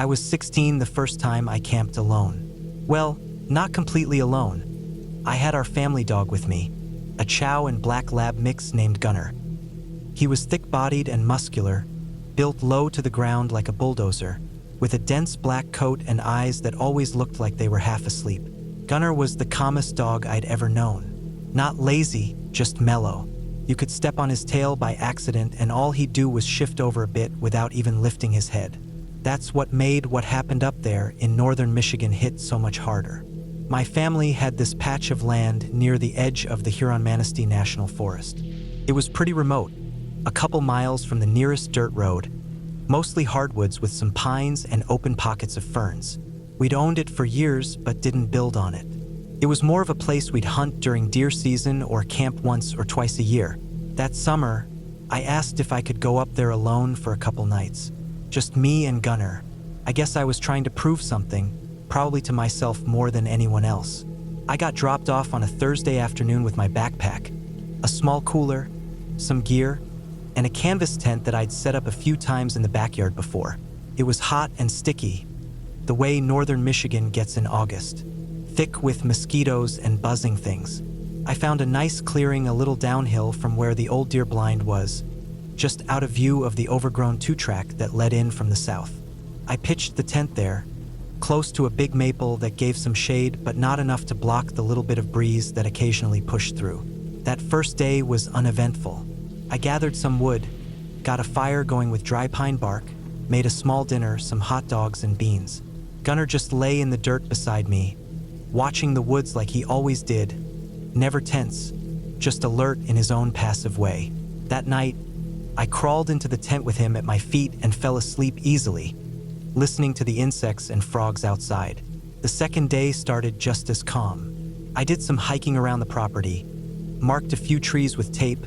I was 16 the first time I camped alone. Well, not completely alone. I had our family dog with me, a Chow and Black Lab mix named Gunner. He was thick-bodied and muscular, built low to the ground like a bulldozer, with a dense black coat and eyes that always looked like they were half asleep. Gunner was the calmest dog I'd ever known. Not lazy, just mellow. You could step on his tail by accident and all he'd do was shift over a bit without even lifting his head. That's what made what happened up there in northern Michigan hit so much harder. My family had this patch of land near the edge of the Huron-Manistee National Forest. It was pretty remote, a couple miles from the nearest dirt road, mostly hardwoods with some pines and open pockets of ferns. We'd owned it for years but didn't build on it. It was more of a place we'd hunt during deer season or camp once or twice a year. That summer, I asked if I could go up there alone for a couple nights. Just me and Gunner. I guess I was trying to prove something, probably to myself more than anyone else. I got dropped off on a Thursday afternoon with my backpack, a small cooler, some gear, and a canvas tent that I'd set up a few times in the backyard before. It was hot and sticky, the way northern Michigan gets in August, thick with mosquitoes and buzzing things. I found a nice clearing a little downhill from where the old deer blind was, just out of view of the overgrown two-track that led in from the south. I pitched the tent there, close to a big maple that gave some shade but not enough to block the little bit of breeze that occasionally pushed through. That first day was uneventful. I gathered some wood, got a fire going with dry pine bark, made a small dinner, some hot dogs and beans. Gunner just lay in the dirt beside me, watching the woods like he always did, never tense, just alert in his own passive way. That night, I crawled into the tent with him at my feet and fell asleep easily, listening to the insects and frogs outside. The second day started just as calm. I did some hiking around the property, marked a few trees with tape,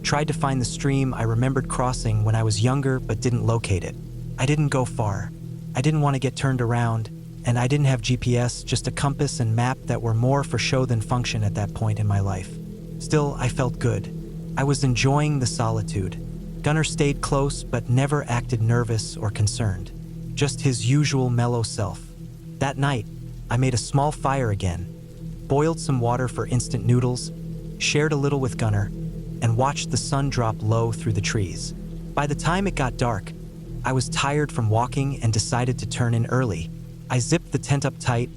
tried to find the stream I remembered crossing when I was younger but didn't locate it. I didn't go far. I didn't want to get turned around, and I didn't have GPS, just a compass and map that were more for show than function at that point in my life. Still, I felt good. I was enjoying the solitude. Gunner stayed close but never acted nervous or concerned, just his usual mellow self. That night, I made a small fire again, boiled some water for instant noodles, shared a little with Gunner, and watched the sun drop low through the trees. By the time it got dark, I was tired from walking and decided to turn in early. I zipped the tent up tight,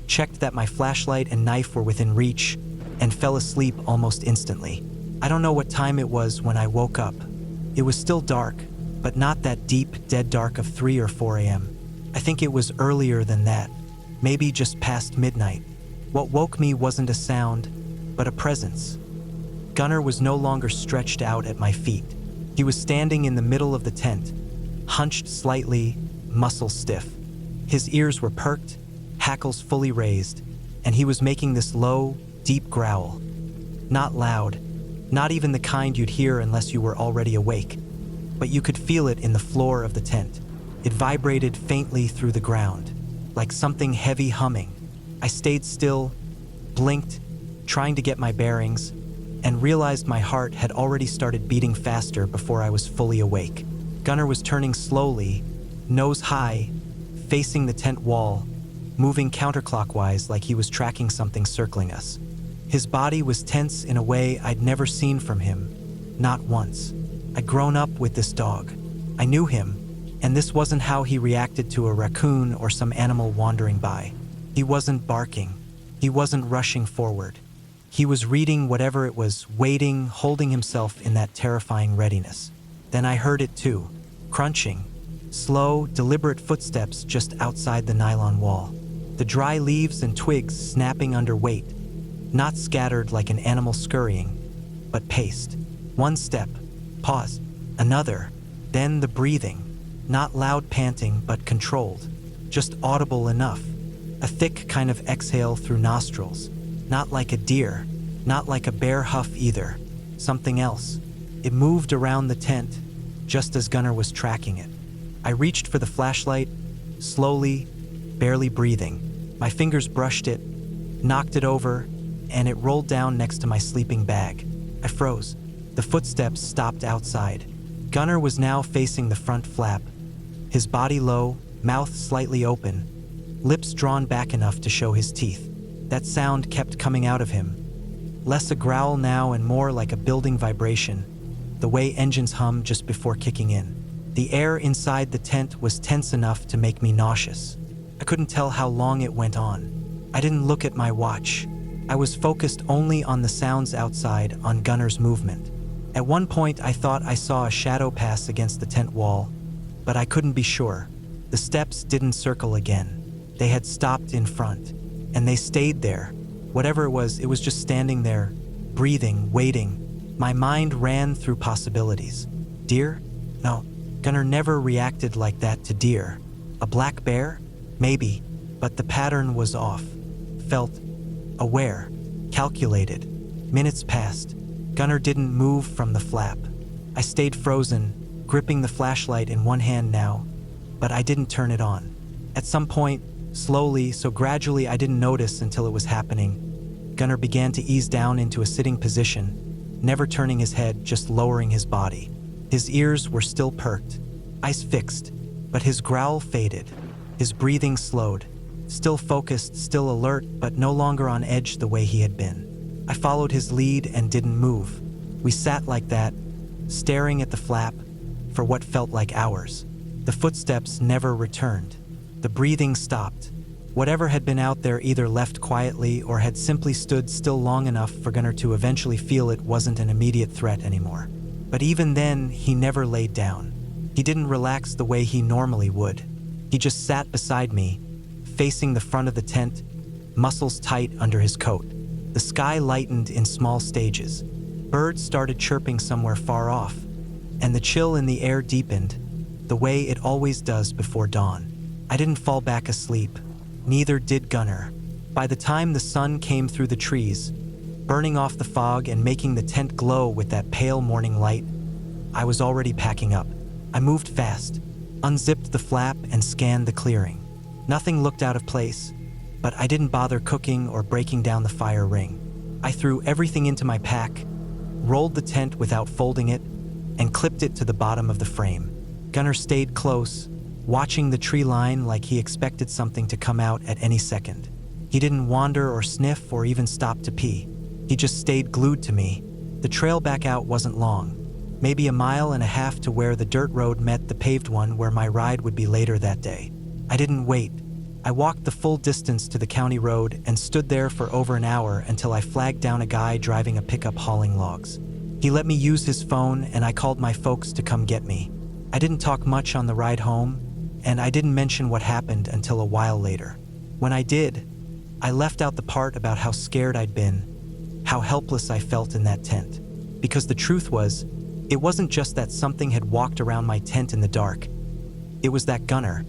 checked that my flashlight and knife were within reach, and fell asleep almost instantly. I don't know what time it was when I woke up. It was still dark, but not that deep, dead dark of 3 or 4 a.m. I think it was earlier than that, maybe just past midnight. What woke me wasn't a sound, but a presence. Gunner was no longer stretched out at my feet. He was standing in the middle of the tent, hunched slightly, muscles stiff. His ears were perked, hackles fully raised, and he was making this low, deep growl. Not loud, not even the kind you'd hear unless you were already awake, but you could feel it in the floor of the tent. It vibrated faintly through the ground, like something heavy humming. I stayed still, blinked, trying to get my bearings, and realized my heart had already started beating faster before I was fully awake. Gunner was turning slowly, nose high, facing the tent wall, moving counterclockwise like he was tracking something circling us. His body was tense in a way I'd never seen from him, not once. I'd grown up with this dog. I knew him, and this wasn't how he reacted to a raccoon or some animal wandering by. He wasn't barking. He wasn't rushing forward. He was reading whatever it was, waiting, holding himself in that terrifying readiness. Then I heard it too, crunching, slow, deliberate footsteps just outside the nylon wall. The dry leaves and twigs snapping under weight, not scattered like an animal scurrying, but paced. One step, pause, another, then the breathing, not loud panting but controlled, just audible enough. A thick kind of exhale through nostrils, not like a deer, not like a bear huff either, something else. It moved around the tent, just as Gunner was tracking it. I reached for the flashlight, slowly, barely breathing. My fingers brushed it, knocked it over, and it rolled down next to my sleeping bag. I froze. The footsteps stopped outside. Gunner was now facing the front flap, his body low, mouth slightly open, lips drawn back enough to show his teeth. That sound kept coming out of him. Less a growl now and more like a building vibration, the way engines hum just before kicking in. The air inside the tent was tense enough to make me nauseous. I couldn't tell how long it went on. I didn't look at my watch. I was focused only on the sounds outside, on Gunner's movement. At one point, I thought I saw a shadow pass against the tent wall, but I couldn't be sure. The steps didn't circle again. They had stopped in front, and they stayed there. Whatever it was just standing there, breathing, waiting. My mind ran through possibilities. Deer? No, Gunner never reacted like that to deer. A black bear? Maybe, but the pattern was off. Felt aware, calculated. Minutes passed. Gunner didn't move from the flap. I stayed frozen, gripping the flashlight in one hand now, but I didn't turn it on. At some point, slowly, so gradually I didn't notice until it was happening, Gunner began to ease down into a sitting position, never turning his head, just lowering his body. His ears were still perked, eyes fixed, but his growl faded. His breathing slowed, still focused, still alert, but no longer on edge the way he had been. I followed his lead and didn't move. We sat like that, staring at the flap, for what felt like hours. The footsteps never returned. The breathing stopped. Whatever had been out there either left quietly or had simply stood still long enough for Gunner to eventually feel it wasn't an immediate threat anymore. But even then, he never laid down. He didn't relax the way he normally would. He just sat beside me, facing the front of the tent, muscles tight under his coat. The sky lightened in small stages. Birds started chirping somewhere far off, and the chill in the air deepened, the way it always does before dawn. I didn't fall back asleep. Neither did Gunner. By the time the sun came through the trees, burning off the fog and making the tent glow with that pale morning light, I was already packing up. I moved fast, unzipped the flap and scanned the clearing. Nothing looked out of place, but I didn't bother cooking or breaking down the fire ring. I threw everything into my pack, rolled the tent without folding it, and clipped it to the bottom of the frame. Gunner stayed close, watching the tree line like he expected something to come out at any second. He didn't wander or sniff or even stop to pee. He just stayed glued to me. The trail back out wasn't long, maybe a mile and a half to where the dirt road met the paved one where my ride would be later that day. I didn't wait. I walked the full distance to the county road and stood there for over an hour until I flagged down a guy driving a pickup hauling logs. He let me use his phone and I called my folks to come get me. I didn't talk much on the ride home, and I didn't mention what happened until a while later. When I did, I left out the part about how scared I'd been, how helpless I felt in that tent. Because the truth was, it wasn't just that something had walked around my tent in the dark. It was that Gunner,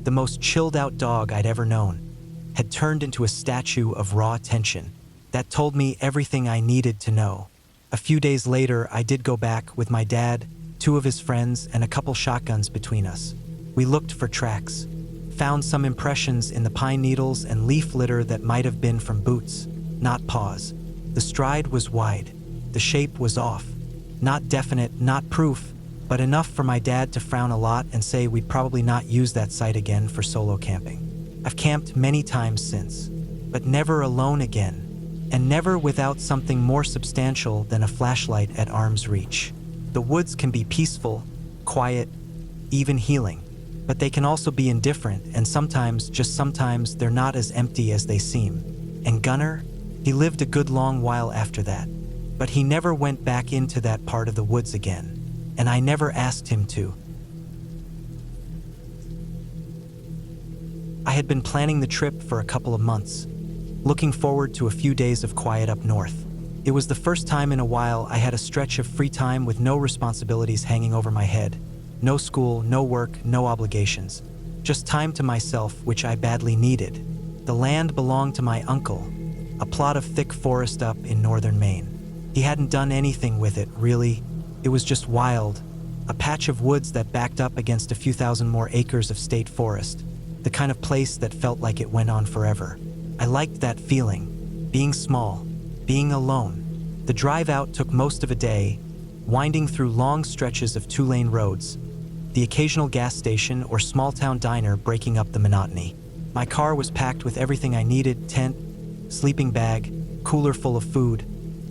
the most chilled-out dog I'd ever known, had turned into a statue of raw tension that told me everything I needed to know. A few days later, I did go back with my dad, 2 of his friends, and a couple shotguns between us. We looked for tracks, found some impressions in the pine needles and leaf litter that might have been from boots, not paws. The stride was wide. The shape was off. Not definite, not proof, but enough for my dad to frown a lot and say we'd probably not use that site again for solo camping. I've camped many times since, but never alone again, and never without something more substantial than a flashlight at arm's reach. The woods can be peaceful, quiet, even healing, but they can also be indifferent, and sometimes, just sometimes, they're not as empty as they seem. And Gunner, he lived a good long while after that, but he never went back into that part of the woods again. And I never asked him to. I had been planning the trip for a couple of months, looking forward to a few days of quiet up north. It was the first time in a while I had a stretch of free time with no responsibilities hanging over my head. No school, no work, no obligations. Just time to myself, which I badly needed. The land belonged to my uncle, a plot of thick forest up in northern Maine. He hadn't done anything with it, really. It was just wild, a patch of woods that backed up against a few thousand more acres of state forest, the kind of place that felt like it went on forever. I liked that feeling, being small, being alone. The drive out took most of a day, winding through long stretches of 2-lane roads. the occasional gas station or small-town diner breaking up the monotony. My car was packed with everything I needed: tent, sleeping bag, cooler full of food,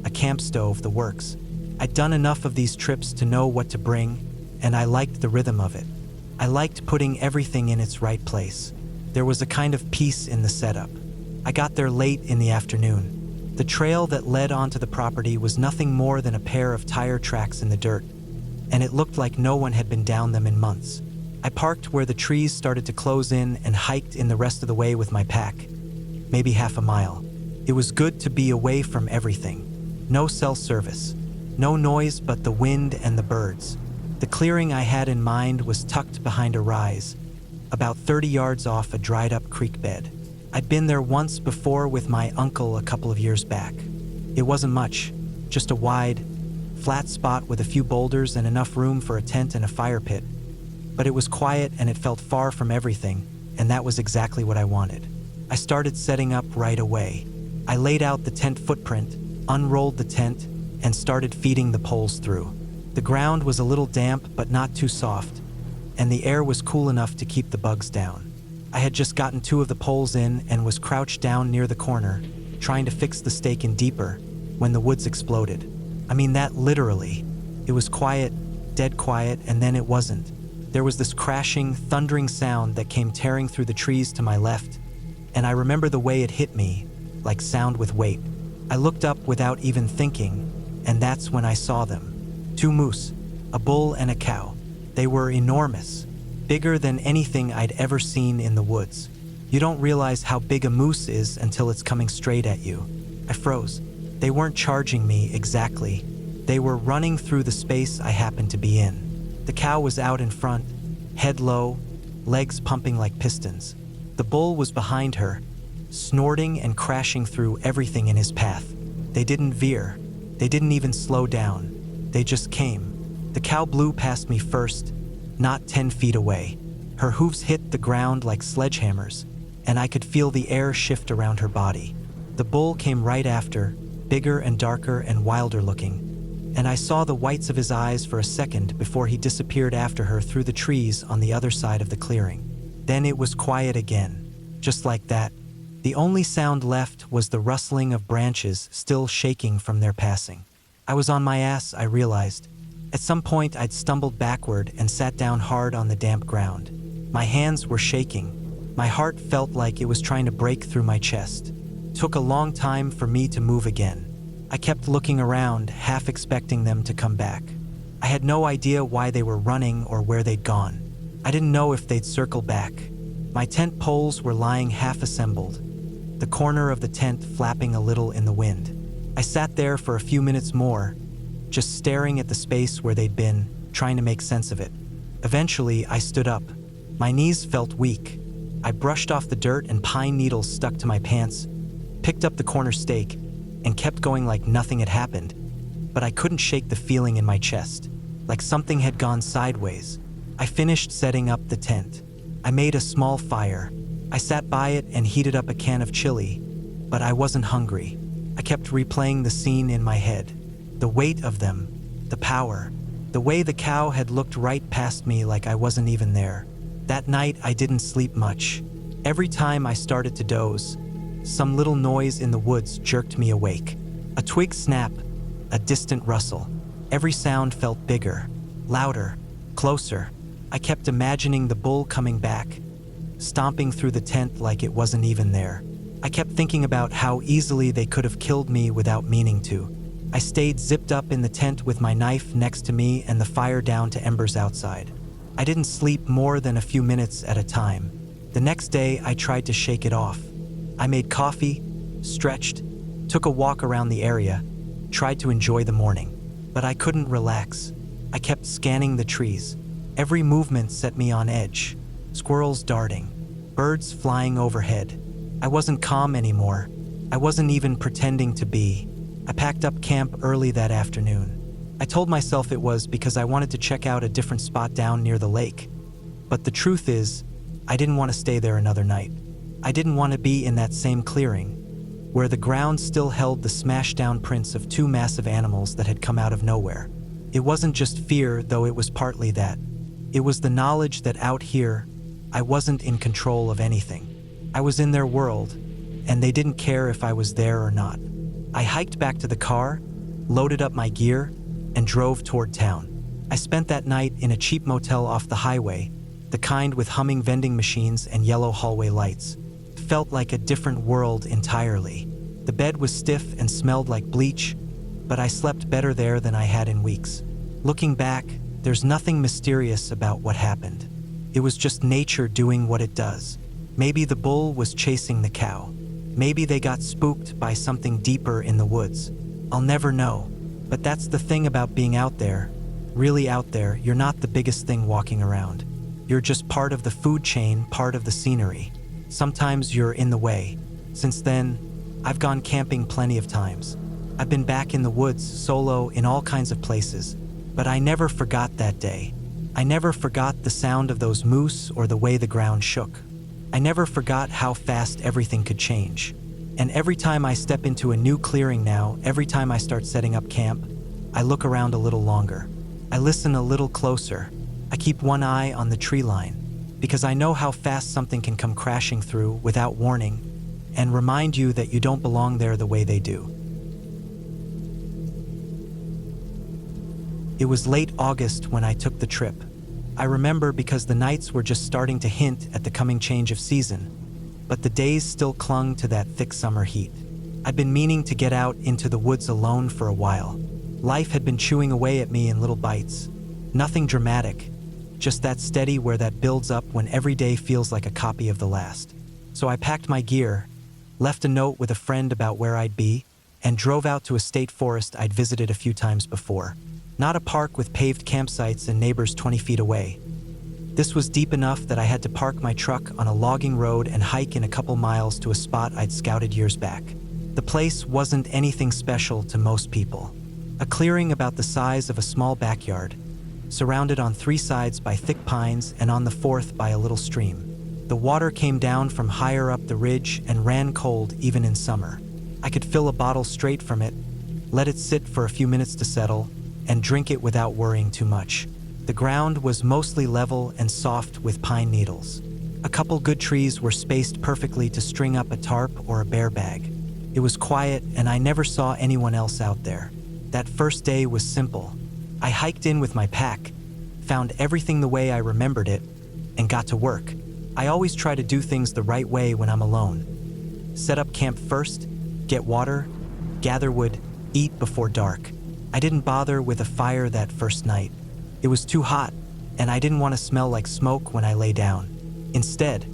a camp stove, the works. I'd done enough of these trips to know what to bring, and I liked the rhythm of it. I liked putting everything in its right place. There was a kind of peace in the setup. I got there late in the afternoon. The trail that led onto the property was nothing more than a pair of tire tracks in the dirt, and it looked like no one had been down them in months. I parked where the trees started to close in and hiked in the rest of the way with my pack, maybe half a mile. It was good to be away from everything. No cell service, no noise but the wind and the birds. The clearing I had in mind was tucked behind a rise, about 30 yards off a dried-up creek bed. I'd been there once before with my uncle a couple of years back. It wasn't much, just a wide, flat spot with a few boulders and enough room for a tent and a fire pit. But it was quiet and it felt far from everything, and that was exactly what I wanted. I started setting up right away. I laid out the tent footprint, unrolled the tent, and started feeding the poles through. The ground was a little damp but not too soft, and the air was cool enough to keep the bugs down. I had just gotten 2 of the poles in and was crouched down near the corner, trying to fix the stake in deeper, when the woods exploded. I mean that literally. It was quiet, dead quiet, and then it wasn't. There was this crashing, thundering sound that came tearing through the trees to my left, and I remember the way it hit me, like sound with weight. I looked up without even thinking, and that's when I saw them. 2 moose, a bull and a cow. They were enormous, bigger than anything I'd ever seen in the woods. You don't realize how big a moose is until it's coming straight at you. I froze. They weren't charging me exactly. They were running through the space I happened to be in. The cow was out in front, head low, legs pumping like pistons. The bull was behind her, snorting and crashing through everything in his path. They didn't veer. They didn't even slow down. They just came. The cow blew past me first, not 10 feet away. Her hooves hit the ground like sledgehammers, and I could feel the air shift around her body. The bull came right after, bigger and darker and wilder looking, and I saw the whites of his eyes for a second before he disappeared after her through the trees on the other side of the clearing. Then it was quiet again, just like that. The only sound left was the rustling of branches still shaking from their passing. I was on my ass, I realized. At some point, I'd stumbled backward and sat down hard on the damp ground. My hands were shaking. My heart felt like it was trying to break through my chest. It took a long time for me to move again. I kept looking around, half expecting them to come back. I had no idea why they were running or where they'd gone. I didn't know if they'd circle back. My tent poles were lying half assembled, the corner of the tent flapping a little in the wind. I sat there for a few minutes more, just staring at the space where they'd been, trying to make sense of it. Eventually, I stood up. My knees felt weak. I brushed off the dirt and pine needles stuck to my pants, picked up the corner stake, and kept going like nothing had happened. But I couldn't shake the feeling in my chest, like something had gone sideways. I finished setting up the tent. I made a small fire. I sat by it and heated up a can of chili, but I wasn't hungry. I kept replaying the scene in my head. The weight of them, the power, the way the cow had looked right past me like I wasn't even there. That night, I didn't sleep much. Every time I started to doze, some little noise in the woods jerked me awake. A twig snap, a distant rustle. Every sound felt bigger, louder, closer. I kept imagining the bull coming back, stomping through the tent like it wasn't even there. I kept thinking about how easily they could have killed me without meaning to. I stayed zipped up in the tent with my knife next to me and the fire down to embers outside. I didn't sleep more than a few minutes at a time. The next day, I tried to shake it off. I made coffee, stretched, took a walk around the area, tried to enjoy the morning. But I couldn't relax. I kept scanning the trees. Every movement set me on edge. Squirrels darting, birds flying overhead. I wasn't calm anymore. I wasn't even pretending to be. I packed up camp early that afternoon. I told myself it was because I wanted to check out a different spot down near the lake. But the truth is, I didn't want to stay there another night. I didn't want to be in that same clearing, where the ground still held the smashed-down prints of 2 massive animals that had come out of nowhere. It wasn't just fear, though it was partly that. It was the knowledge that out here, I wasn't in control of anything. I was in their world, and they didn't care if I was there or not. I hiked back to the car, loaded up my gear, and drove toward town. I spent that night in a cheap motel off the highway, the kind with humming vending machines and yellow hallway lights. It felt like a different world entirely. The bed was stiff and smelled like bleach, but I slept better there than I had in weeks. Looking back, there's nothing mysterious about what happened. It was just nature doing what it does. Maybe the bull was chasing the cow. Maybe they got spooked by something deeper in the woods. I'll never know. But that's the thing about being out there. Really out there, you're not the biggest thing walking around. You're just part of the food chain, part of the scenery. Sometimes you're in the way. Since then, I've gone camping plenty of times. I've been back in the woods, solo, in all kinds of places. But I never forgot that day. I never forgot the sound of those moose or the way the ground shook. I never forgot how fast everything could change. And every time I step into a new clearing now, every time I start setting up camp, I look around a little longer. I listen a little closer. I keep one eye on the tree line, because I know how fast something can come crashing through without warning and remind you that you don't belong there the way they do. It was late August when I took the trip. I remember because the nights were just starting to hint at the coming change of season, but the days still clung to that thick summer heat. I'd been meaning to get out into the woods alone for a while. Life had been chewing away at me in little bites. Nothing dramatic, just that steady where that builds up when every day feels like a copy of the last. So I packed my gear, left a note with a friend about where I'd be, and drove out to a state forest I'd visited a few times before. Not a park with paved campsites and neighbors 20 feet away. This was deep enough that I had to park my truck on a logging road and hike in a couple miles to a spot I'd scouted years back. The place wasn't anything special to most people. A clearing about the size of a small backyard, surrounded on 3 sides by thick pines and on the 4th by a little stream. The water came down from higher up the ridge and ran cold even in summer. I could fill a bottle straight from it, let it sit for a few minutes to settle, and drink it without worrying too much. The ground was mostly level and soft with pine needles. A couple good trees were spaced perfectly to string up a tarp or a bear bag. It was quiet and I never saw anyone else out there. That first day was simple. I hiked in with my pack, found everything the way I remembered it, and got to work. I always try to do things the right way when I'm alone. Set up camp first, get water, gather wood, eat before dark. I didn't bother with a fire that first night. It was too hot, and I didn't want to smell like smoke when I lay down. Instead,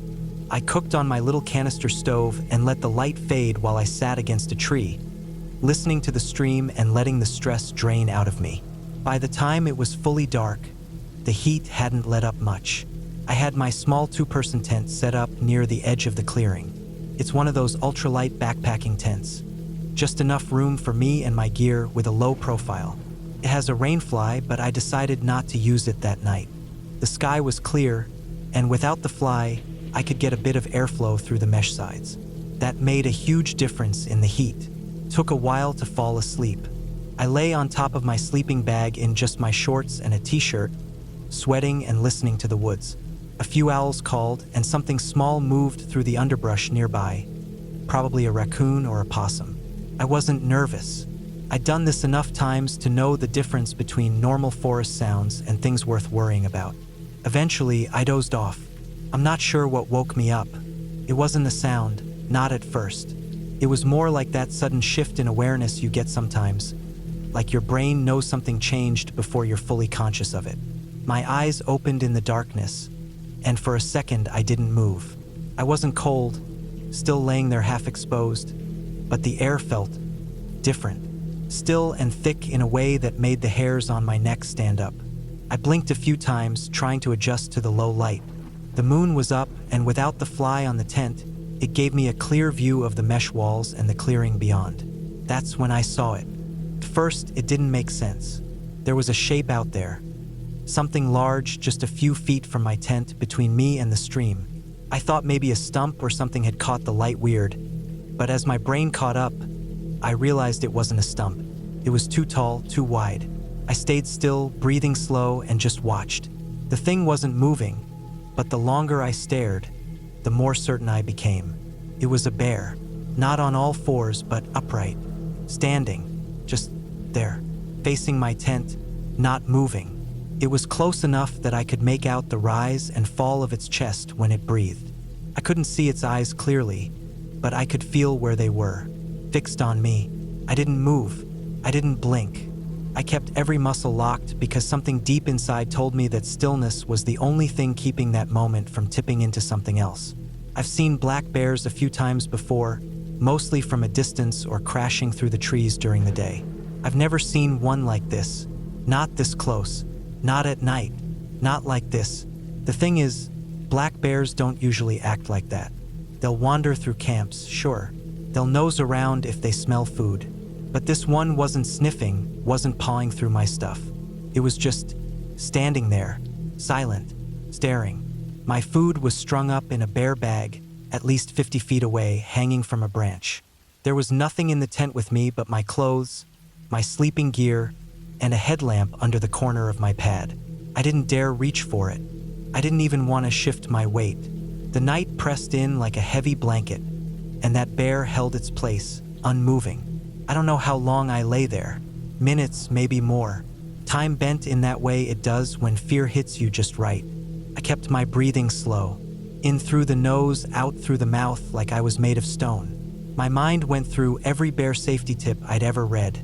I cooked on my little canister stove and let the light fade while I sat against a tree, listening to the stream and letting the stress drain out of me. By the time it was fully dark, the heat hadn't let up much. I had my small 2-person tent set up near the edge of the clearing. It's one of those ultralight backpacking tents. Just enough room for me and my gear with a low profile. It has a rainfly, but I decided not to use it that night. The sky was clear, and without the fly, I could get a bit of airflow through the mesh sides. That made a huge difference in the heat. Took a while to fall asleep. I lay on top of my sleeping bag in just my shorts and a t-shirt, sweating and listening to the woods. A few owls called, and something small moved through the underbrush nearby, probably a raccoon or a possum. I wasn't nervous. I'd done this enough times to know the difference between normal forest sounds and things worth worrying about. Eventually, I dozed off. I'm not sure what woke me up. It wasn't the sound, not at first. It was more like that sudden shift in awareness you get sometimes, like your brain knows something changed before you're fully conscious of it. My eyes opened in the darkness, and for a second I didn't move. I wasn't cold, still laying there half exposed, but the air felt different, still and thick in a way that made the hairs on my neck stand up. I blinked a few times, trying to adjust to the low light. The moon was up, and without the fly on the tent, it gave me a clear view of the mesh walls and the clearing beyond. That's when I saw it. At first, it didn't make sense. There was a shape out there, something large just a few feet from my tent between me and the stream. I thought maybe a stump or something had caught the light weird, but as my brain caught up, I realized it wasn't a stump. It was too tall, too wide. I stayed still, breathing slow, and just watched. The thing wasn't moving, but the longer I stared, the more certain I became. It was a bear, not on all fours but upright, standing, just there, facing my tent, not moving. It was close enough that I could make out the rise and fall of its chest when it breathed. I couldn't see its eyes clearly, but I could feel where they were, fixed on me. I didn't move. I didn't blink. I kept every muscle locked because something deep inside told me that stillness was the only thing keeping that moment from tipping into something else. I've seen black bears a few times before, mostly from a distance or crashing through the trees during the day. I've never seen one like this, not this close, not at night, not like this. The thing is, black bears don't usually act like that. They'll wander through camps, sure. They'll nose around if they smell food. But this one wasn't sniffing, wasn't pawing through my stuff. It was just standing there, silent, staring. My food was strung up in a bear bag, at least 50 feet away, hanging from a branch. There was nothing in the tent with me but my clothes, my sleeping gear, and a headlamp under the corner of my pad. I didn't dare reach for it. I didn't even want to shift my weight. The night pressed in like a heavy blanket, and that bear held its place, unmoving. I don't know how long I lay there. Minutes, maybe more. Time bent in that way it does when fear hits you just right. I kept my breathing slow, in through the nose, out through the mouth like I was made of stone. My mind went through every bear safety tip I'd ever read.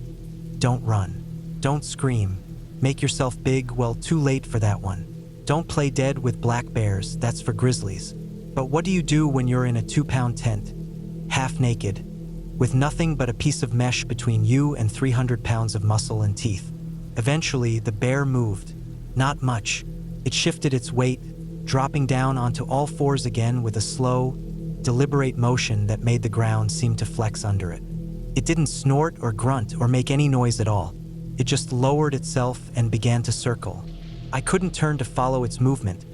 Don't run. Don't scream. Make yourself big, well, too late for that one. Don't play dead with black bears, that's for grizzlies. But what do you do when you're in a 2-pound tent, half naked, with nothing but a piece of mesh between you and 300 pounds of muscle and teeth? Eventually, the bear moved. Not much. It shifted its weight, dropping down onto all fours again with a slow, deliberate motion that made the ground seem to flex under it. It didn't snort or grunt or make any noise at all. It just lowered itself and began to circle. I couldn't turn to follow its movement,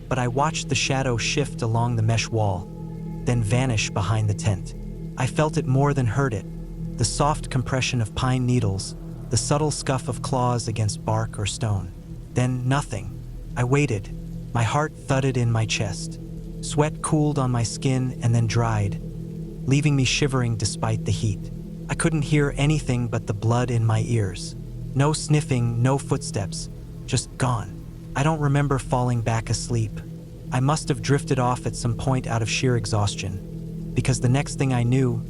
but I watched the shadow shift along the mesh wall, then vanish behind the tent. I felt it more than heard it, the soft compression of pine needles, the subtle scuff of claws against bark or stone. Then nothing. I waited. My heart thudded in my chest. Sweat cooled on my skin and then dried, leaving me shivering despite the heat. I couldn't hear anything but the blood in my ears. No sniffing, no footsteps, just gone. I don't remember falling back asleep. I must have drifted off at some point out of sheer exhaustion, because the next thing I knew,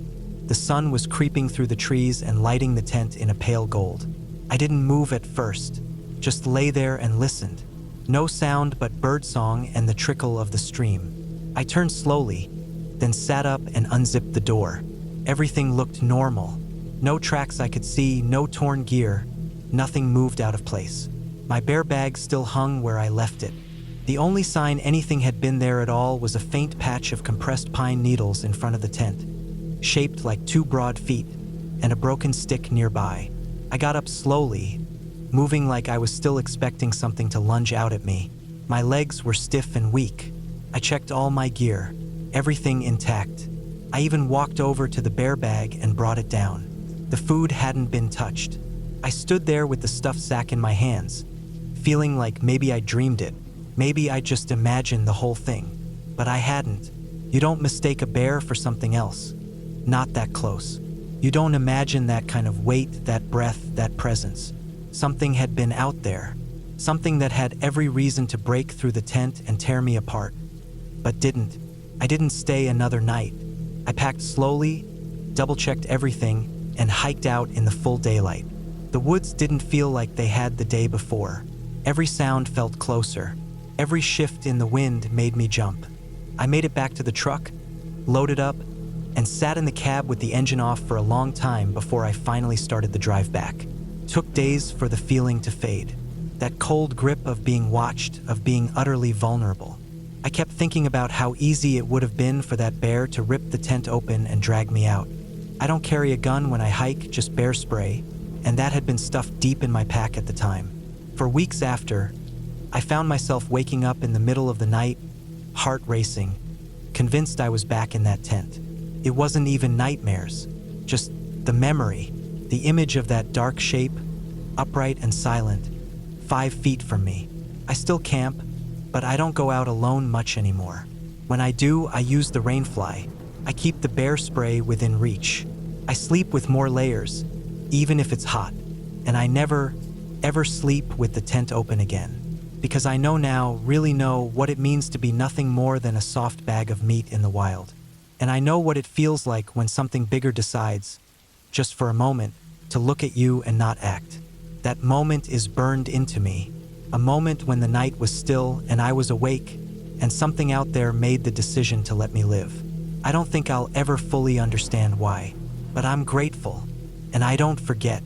the sun was creeping through the trees and lighting the tent in a pale gold. I didn't move at first, just lay there and listened. No sound but birdsong and the trickle of the stream. I turned slowly, then sat up and unzipped the door. Everything looked normal. No tracks I could see, no torn gear. Nothing moved out of place. My bear bag still hung where I left it. The only sign anything had been there at all was a faint patch of compressed pine needles in front of the tent, shaped like 2 broad feet, and a broken stick nearby. I got up slowly, moving like I was still expecting something to lunge out at me. My legs were stiff and weak. I checked all my gear, everything intact. I even walked over to the bear bag and brought it down. The food hadn't been touched. I stood there with the stuffed sack in my hands, feeling like maybe I dreamed it. Maybe I just imagined the whole thing. But I hadn't. You don't mistake a bear for something else. Not that close. You don't imagine that kind of weight, that breath, that presence. Something had been out there. Something that had every reason to break through the tent and tear me apart. But didn't. I didn't stay another night. I packed slowly, double-checked everything, and hiked out in the full daylight. The woods didn't feel like they had the day before. Every sound felt closer. Every shift in the wind made me jump. I made it back to the truck, loaded up, and sat in the cab with the engine off for a long time before I finally started the drive back. Took days for the feeling to fade. That cold grip of being watched, of being utterly vulnerable. I kept thinking about how easy it would have been for that bear to rip the tent open and drag me out. I don't carry a gun when I hike, just bear spray, and that had been stuffed deep in my pack at the time. For weeks after, I found myself waking up in the middle of the night, heart racing, convinced I was back in that tent. It wasn't even nightmares, just the memory, the image of that dark shape, upright and silent, 5 feet from me. I still camp, but I don't go out alone much anymore. When I do, I use the rainfly. I keep the bear spray within reach. I sleep with more layers, even if it's hot, and I never, ever sleep with the tent open again. Because I know now, really know, what it means to be nothing more than a soft bag of meat in the wild. And I know what it feels like when something bigger decides, just for a moment, to look at you and not act. That moment is burned into me. A moment when the night was still and I was awake, and something out there made the decision to let me live. I don't think I'll ever fully understand why, but I'm grateful, and I don't forget.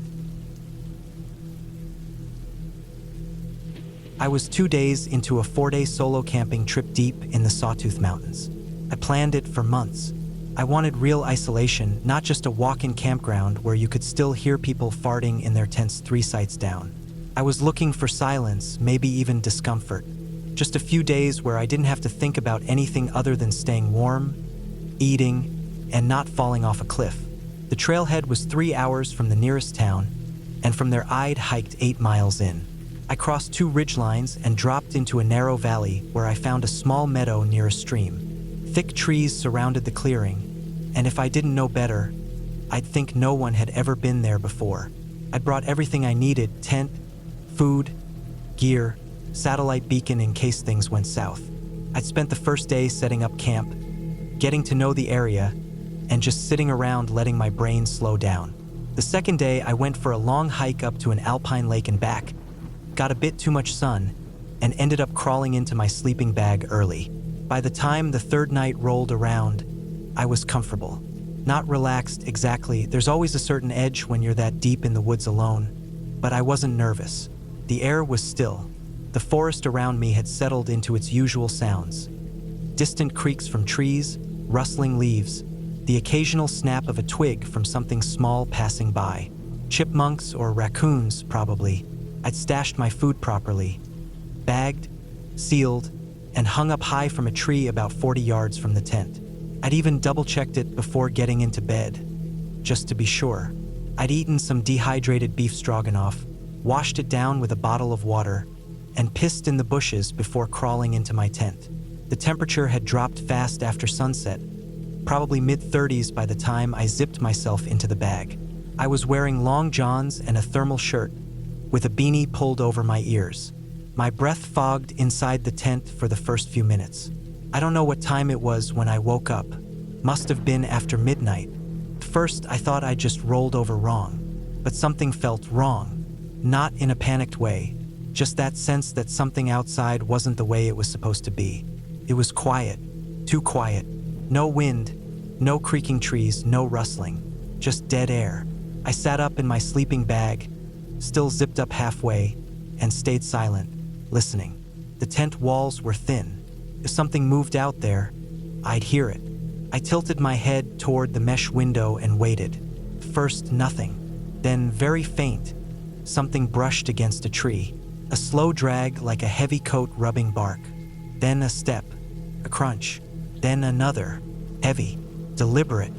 I was 2 days into a 4-day solo camping trip deep in the Sawtooth Mountains. I planned it for months. I wanted real isolation, not just a walk-in campground where you could still hear people farting in their tents 3 sites down. I was looking for silence, maybe even discomfort. Just a few days where I didn't have to think about anything other than staying warm, eating, and not falling off a cliff. The trailhead was 3 hours from the nearest town, and from there I'd hiked 8 miles in. I crossed 2 ridgelines and dropped into a narrow valley where I found a small meadow near a stream. Thick trees surrounded the clearing, and if I didn't know better, I'd think no one had ever been there before. I'd brought everything I needed: tent, food, gear, satellite beacon in case things went south. I'd spent the first day setting up camp, getting to know the area, and just sitting around letting my brain slow down. The second day, I went for a long hike up to an alpine lake and back, got a bit too much sun, and ended up crawling into my sleeping bag early. By the time the third night rolled around, I was comfortable. Not relaxed exactly, there's always a certain edge when you're that deep in the woods alone, but I wasn't nervous. The air was still. The forest around me had settled into its usual sounds. Distant creaks from trees, rustling leaves, the occasional snap of a twig from something small passing by. Chipmunks or raccoons, probably. I'd stashed my food properly, bagged, sealed, and hung up high from a tree about 40 yards from the tent. I'd even double-checked it before getting into bed, just to be sure. I'd eaten some dehydrated beef stroganoff, washed it down with a bottle of water, and pissed in the bushes before crawling into my tent. The temperature had dropped fast after sunset, probably mid-30s by the time I zipped myself into the bag. I was wearing long johns and a thermal shirt, with a beanie pulled over my ears. My breath fogged inside the tent for the first few minutes. I don't know what time it was when I woke up. Must have been after midnight. First, I thought I just rolled over wrong, but something felt wrong. Not in a panicked way, just that sense that something outside wasn't the way it was supposed to be. It was quiet, too quiet. No wind, no creaking trees, no rustling, just dead air. I sat up in my sleeping bag, still zipped up halfway, and stayed silent, listening. The tent walls were thin. If something moved out there, I'd hear it. I tilted my head toward the mesh window and waited. First, nothing. Then, very faint, something brushed against a tree. A slow drag like a heavy coat rubbing bark. Then a step, a crunch. Then another, heavy, deliberate.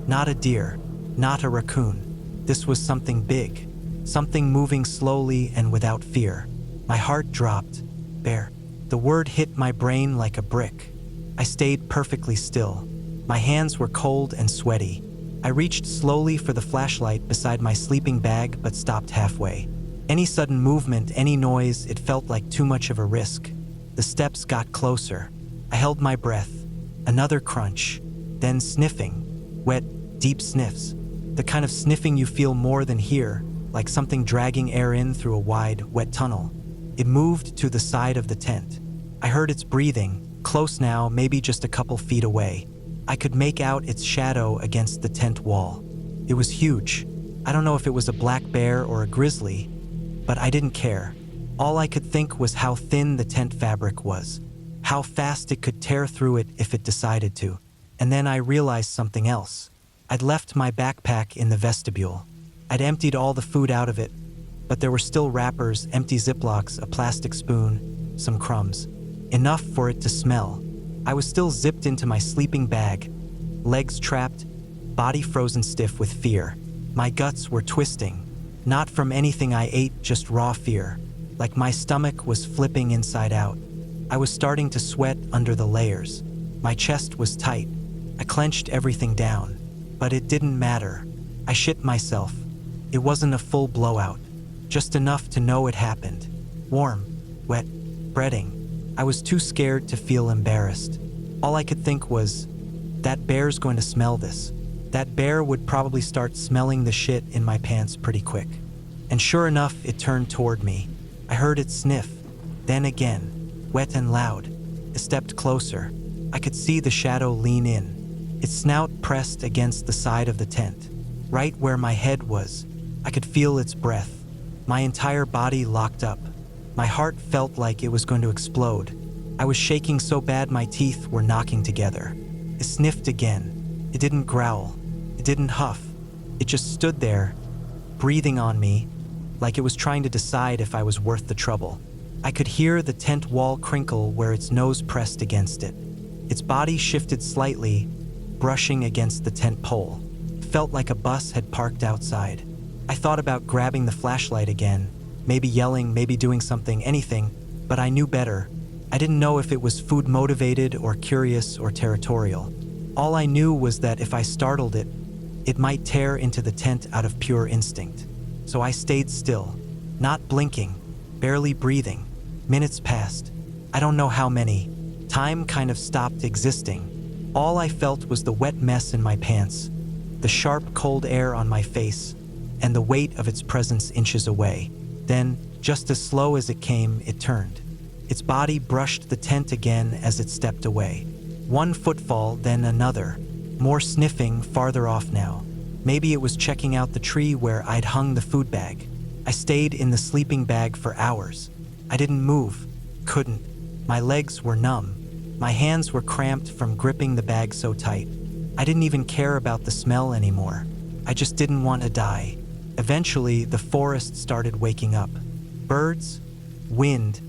Not a deer, not a raccoon. This was something big. Something moving slowly and without fear. My heart dropped. Bear. The word hit my brain like a brick. I stayed perfectly still. My hands were cold and sweaty. I reached slowly for the flashlight beside my sleeping bag but stopped halfway. Any sudden movement, any noise, it felt like too much of a risk. The steps got closer. I held my breath. Another crunch. Then sniffing. Wet, deep sniffs. The kind of sniffing you feel more than hear, like something dragging air in through a wide, wet tunnel. It moved to the side of the tent. I heard its breathing, close now, maybe just a couple feet away. I could make out its shadow against the tent wall. It was huge. I don't know if it was a black bear or a grizzly, but I didn't care. All I could think was how thin the tent fabric was, how fast it could tear through it if it decided to. And then I realized something else. I'd left my backpack in the vestibule. I'd emptied all the food out of it, but there were still wrappers, empty Ziplocs, a plastic spoon, some crumbs. Enough for it to smell. I was still zipped into my sleeping bag, legs trapped, body frozen stiff with fear. My guts were twisting, not from anything I ate, just raw fear, like my stomach was flipping inside out. I was starting to sweat under the layers. My chest was tight. I clenched everything down. But it didn't matter. I shit myself. It wasn't a full blowout. Just enough to know it happened. Warm, wet, breading. I was too scared to feel embarrassed. All I could think was, that bear's going to smell this. That bear would probably start smelling the shit in my pants pretty quick. And sure enough, it turned toward me. I heard it sniff. Then again, wet and loud. It stepped closer. I could see the shadow lean in. Its snout pressed against the side of the tent. Right where my head was, I could feel its breath. My entire body locked up. My heart felt like it was going to explode. I was shaking so bad my teeth were knocking together. It sniffed again. It didn't growl. It didn't huff. It just stood there, breathing on me, like it was trying to decide if I was worth the trouble. I could hear the tent wall crinkle where its nose pressed against it. Its body shifted slightly, brushing against the tent pole. It felt like a bus had parked outside. I thought about grabbing the flashlight again, maybe yelling, maybe doing something, anything, but I knew better. I didn't know if it was food-motivated or curious or territorial. All I knew was that if I startled it, it might tear into the tent out of pure instinct. So I stayed still, not blinking, barely breathing. Minutes passed. I don't know how many. Time kind of stopped existing. All I felt was the wet mess in my pants, the sharp, cold air on my face, and the weight of its presence inches away. Then, just as slow as it came, it turned. Its body brushed the tent again as it stepped away. One footfall, then another. More sniffing, farther off now. Maybe it was checking out the tree where I'd hung the food bag. I stayed in the sleeping bag for hours. I didn't move. Couldn't. My legs were numb. My hands were cramped from gripping the bag so tight. I didn't even care about the smell anymore. I just didn't want to die. Eventually, the forest started waking up. Birds, wind,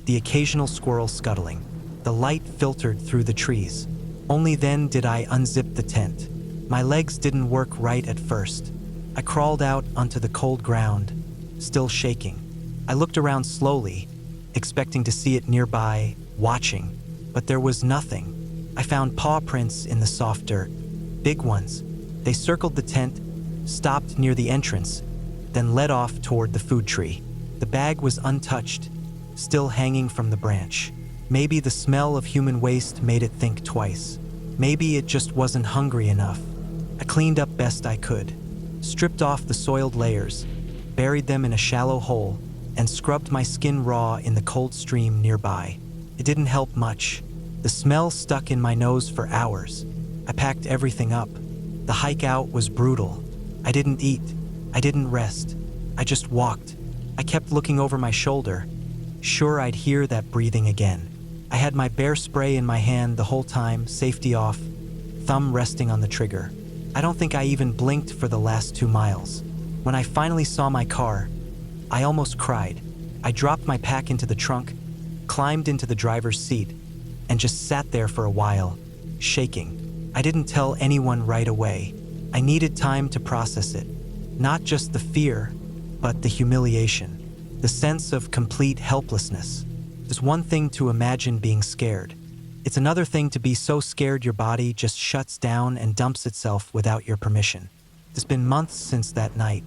the occasional squirrel scuttling. The light filtered through the trees. Only then did I unzip the tent. My legs didn't work right at first. I crawled out onto the cold ground, still shaking. I looked around slowly, expecting to see it nearby, watching, but there was nothing. I found paw prints in the soft dirt, big ones. They circled the tent, stopped near the entrance, then led off toward the food tree. The bag was untouched, still hanging from the branch. Maybe the smell of human waste made it think twice. Maybe it just wasn't hungry enough. I cleaned up best I could, stripped off the soiled layers, buried them in a shallow hole, and scrubbed my skin raw in the cold stream nearby. It didn't help much. The smell stuck in my nose for hours. I packed everything up. The hike out was brutal. I didn't eat. I didn't rest. I just walked. I kept looking over my shoulder, sure I'd hear that breathing again. I had my bear spray in my hand the whole time, safety off, thumb resting on the trigger. I don't think I even blinked for the last 2 miles. When I finally saw my car, I almost cried. I dropped my pack into the trunk, climbed into the driver's seat, and just sat there for a while, shaking. I didn't tell anyone right away. I needed time to process it. Not just the fear, but the humiliation, the sense of complete helplessness. It's one thing to imagine being scared. It's another thing to be so scared your body just shuts down and dumps itself without your permission. It's been months since that night.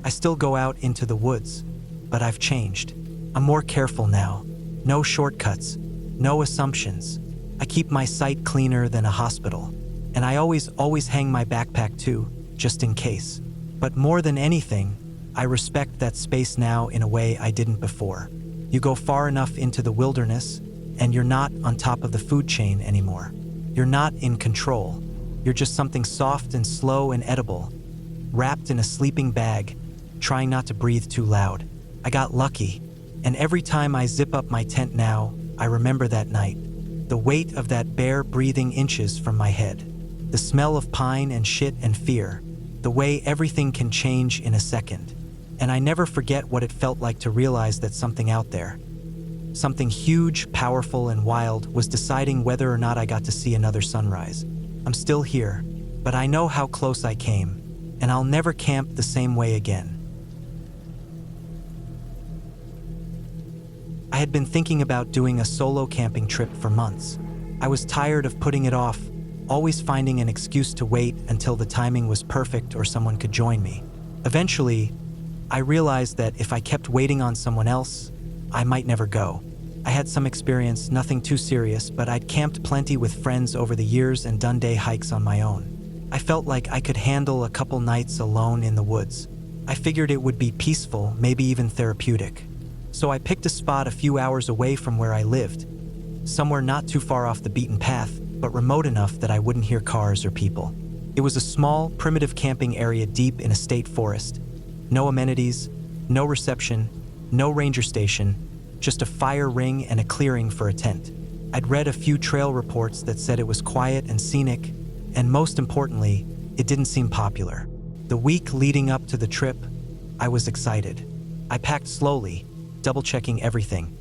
I still go out into the woods, but I've changed. I'm more careful now. No shortcuts, no assumptions. I keep my sight cleaner than a hospital. And I always hang my backpack too, just in case. But more than anything, I respect that space now in a way I didn't before. You go far enough into the wilderness, and you're not on top of the food chain anymore. You're not in control. You're just something soft and slow and edible, wrapped in a sleeping bag, trying not to breathe too loud. I got lucky, and every time I zip up my tent now, I remember that night. The weight of that bear breathing inches from my head. The smell of pine and shit and fear. The way everything can change in a second. And I never forget what it felt like to realize that something out there, something huge, powerful, and wild, was deciding whether or not I got to see another sunrise. I'm still here, but I know how close I came, and I'll never camp the same way again. I had been thinking about doing a solo camping trip for months. I was tired of putting it off, always finding an excuse to wait until the timing was perfect or someone could join me. Eventually, I realized that if I kept waiting on someone else, I might never go. I had some experience, nothing too serious, but I'd camped plenty with friends over the years and done day hikes on my own. I felt like I could handle a couple nights alone in the woods. I figured it would be peaceful, maybe even therapeutic. So I picked a spot a few hours away from where I lived, somewhere not too far off the beaten path, but remote enough that I wouldn't hear cars or people. It was a small, primitive camping area deep in a state forest. No amenities, no reception, no ranger station, just a fire ring and a clearing for a tent. I'd read a few trail reports that said it was quiet and scenic, and most importantly, it didn't seem popular. The week leading up to the trip, I was excited. I packed slowly, double-checking everything.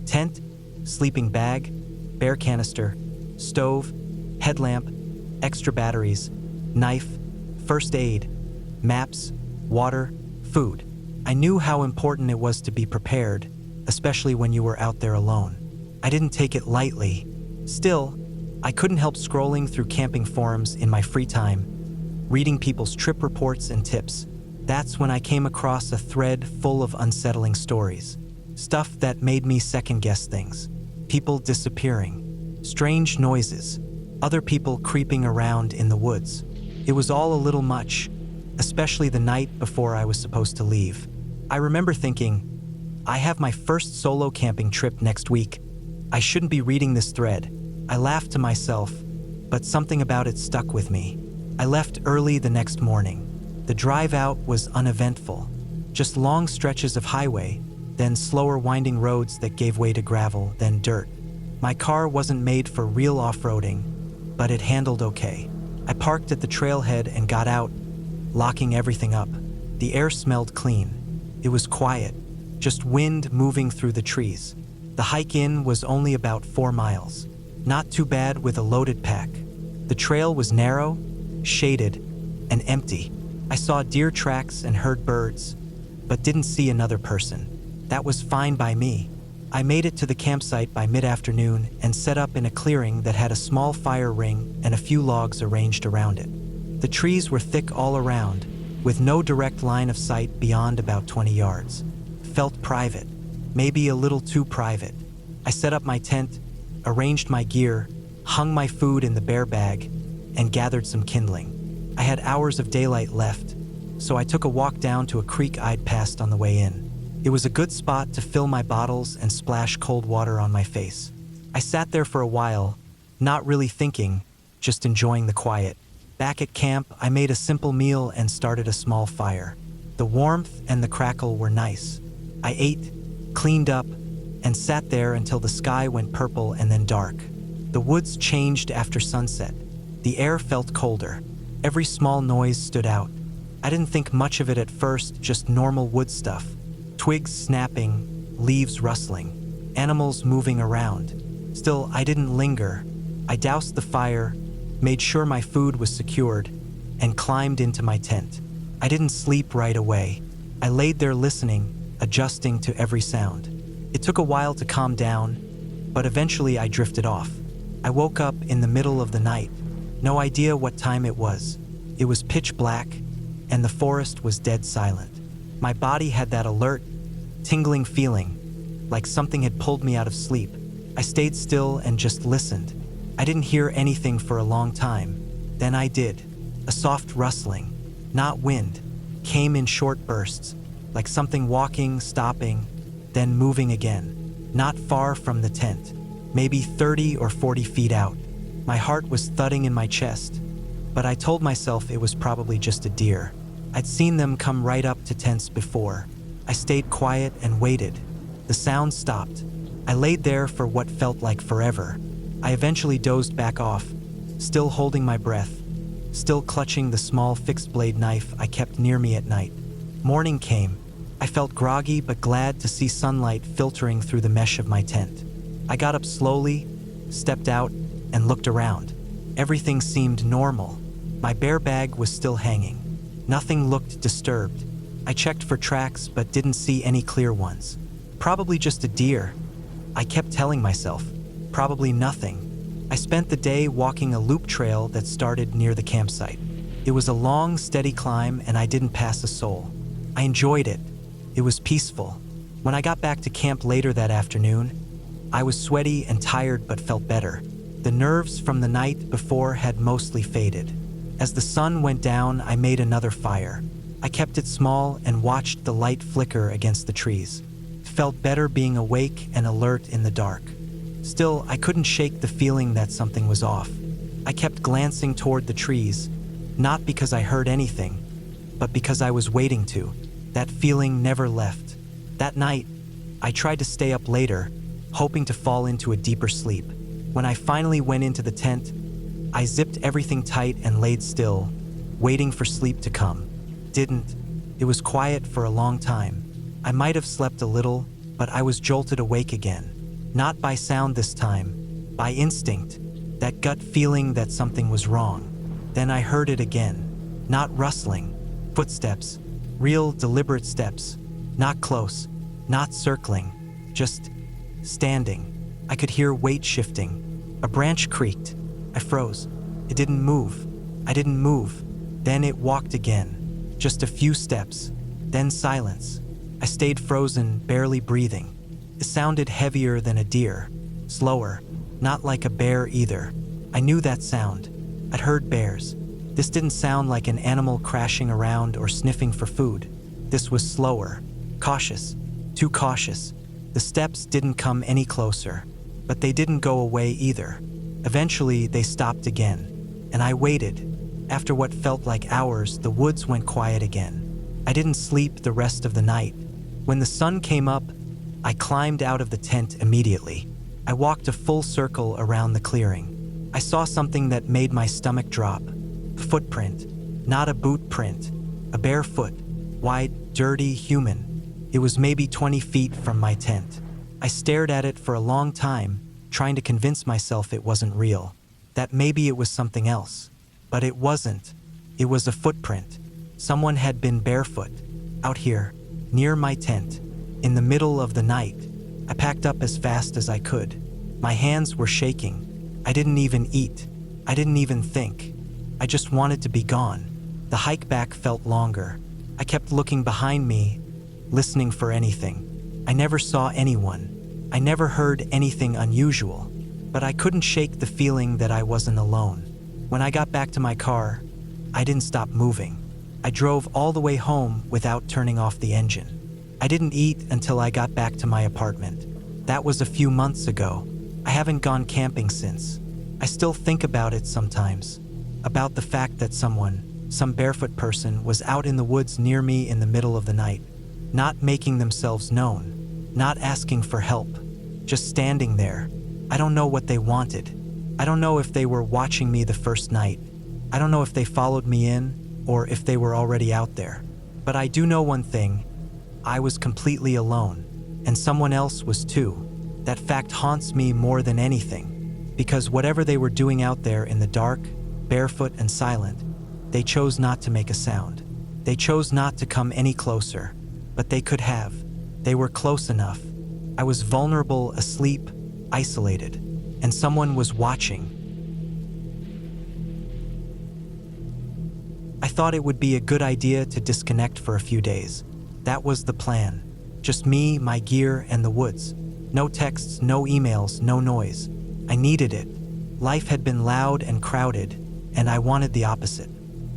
Tent, sleeping bag, bear canister, stove, headlamp, extra batteries, knife, first aid, maps, water, food. I knew how important it was to be prepared, especially when you were out there alone. I didn't take it lightly. Still, I couldn't help scrolling through camping forums in my free time, reading people's trip reports and tips. That's when I came across a thread full of unsettling stories. Stuff that made me second-guess things. People disappearing, strange noises, other people creeping around in the woods. It was all a little much, especially the night before I was supposed to leave. I remember thinking, I have my first solo camping trip next week. I shouldn't be reading this thread. I laughed to myself, but something about it stuck with me. I left early the next morning. The drive out was uneventful, just long stretches of highway, then slower winding roads that gave way to gravel, then dirt. My car wasn't made for real off-roading, but it handled okay. I parked at the trailhead and got out, locking everything up. The air smelled clean. It was quiet, just wind moving through the trees. The hike in was only about 4 miles. Not too bad with a loaded pack. The trail was narrow, shaded, and empty. I saw deer tracks and heard birds, but didn't see another person. That was fine by me. I made it to the campsite by mid-afternoon and set up in a clearing that had a small fire ring and a few logs arranged around it. The trees were thick all around, with no direct line of sight beyond about 20 yards. Felt private, maybe a little too private. I set up my tent, arranged my gear, hung my food in the bear bag, and gathered some kindling. I had hours of daylight left, so I took a walk down to a creek I'd passed on the way in. It was a good spot to fill my bottles and splash cold water on my face. I sat there for a while, not really thinking, just enjoying the quiet. Back at camp, I made a simple meal and started a small fire. The warmth and the crackle were nice. I ate, cleaned up, and sat there until the sky went purple and then dark. The woods changed after sunset. The air felt colder. Every small noise stood out. I didn't think much of it at first, just normal wood stuff. Twigs snapping, leaves rustling, animals moving around. Still, I didn't linger. I doused the fire, made sure my food was secured, and climbed into my tent. I didn't sleep right away. I laid there listening, adjusting to every sound. It took a while to calm down, but eventually I drifted off. I woke up in the middle of the night. No idea what time it was. It was pitch black, and the forest was dead silent. My body had that alert, tingling feeling, like something had pulled me out of sleep. I stayed still and just listened. I didn't hear anything for a long time. Then I did. A soft rustling, not wind, came in short bursts, like something walking, stopping, then moving again. Not far from the tent, maybe 30 or 40 feet out. My heart was thudding in my chest, but I told myself it was probably just a deer. I'd seen them come right up to tents before. I stayed quiet and waited. The sound stopped. I laid there for what felt like forever. I eventually dozed back off, still holding my breath, still clutching the small fixed-blade knife I kept near me at night. Morning came. I felt groggy but glad to see sunlight filtering through the mesh of my tent. I got up slowly, stepped out, and looked around. Everything seemed normal. My bear bag was still hanging. Nothing looked disturbed. I checked for tracks but didn't see any clear ones. Probably just a deer, I kept telling myself, probably nothing. I spent the day walking a loop trail that started near the campsite. It was a long, steady climb, and I didn't pass a soul. I enjoyed it. It was peaceful. When I got back to camp later that afternoon, I was sweaty and tired but felt better. The nerves from the night before had mostly faded. As the sun went down, I made another fire. I kept it small and watched the light flicker against the trees. It felt better being awake and alert in the dark. Still, I couldn't shake the feeling that something was off. I kept glancing toward the trees, not because I heard anything, but because I was waiting to. That feeling never left. That night, I tried to stay up later, hoping to fall into a deeper sleep. When I finally went into the tent, I zipped everything tight and laid still, waiting for sleep to come. Didn't. It was quiet for a long time. I might have slept a little, but I was jolted awake again. Not by sound this time, by instinct, that gut feeling that something was wrong. Then I heard it again. Not rustling, footsteps, real deliberate steps, not close, not circling, just standing. I could hear weight shifting. A branch creaked. I froze. It didn't move. I didn't move. Then it walked again. Just a few steps. Then silence. I stayed frozen, barely breathing. It sounded heavier than a deer. Slower. Not like a bear either. I knew that sound. I'd heard bears. This didn't sound like an animal crashing around or sniffing for food. This was slower. Cautious. Too cautious. The steps didn't come any closer. But they didn't go away either. Eventually, they stopped again. And I waited. After what felt like hours, the woods went quiet again. I didn't sleep the rest of the night. When the sun came up, I climbed out of the tent immediately. I walked a full circle around the clearing. I saw something that made my stomach drop. A footprint. Not a boot print. A bare foot. Wide, dirty, human. It was maybe 20 feet from my tent. I stared at it for a long time, trying to convince myself it wasn't real, that maybe it was something else. But it wasn't. It was a footprint. Someone had been barefoot, out here, near my tent, in the middle of the night. I packed up as fast as I could. My hands were shaking. I didn't even eat. I didn't even think. I just wanted to be gone. The hike back felt longer. I kept looking behind me, listening for anything. I never saw anyone. I never heard anything unusual, but I couldn't shake the feeling that I wasn't alone. When I got back to my car, I didn't stop moving. I drove all the way home without turning off the engine. I didn't eat until I got back to my apartment. That was a few months ago. I haven't gone camping since. I still think about it sometimes, about the fact that some barefoot person was out in the woods near me in the middle of the night, not making themselves known, not asking for help, just standing there. I don't know what they wanted. I don't know if they were watching me the first night. I don't know if they followed me in or if they were already out there. But I do know one thing. I was completely alone, and someone else was too. That fact haunts me more than anything, because whatever they were doing out there in the dark, barefoot and silent, they chose not to make a sound. They chose not to come any closer, but they could have. They were close enough. I was vulnerable, asleep, isolated, and someone was watching. I thought it would be a good idea to disconnect for a few days. That was the plan. Just me, my gear, and the woods. No texts, no emails, no noise. I needed it. Life had been loud and crowded, and I wanted the opposite.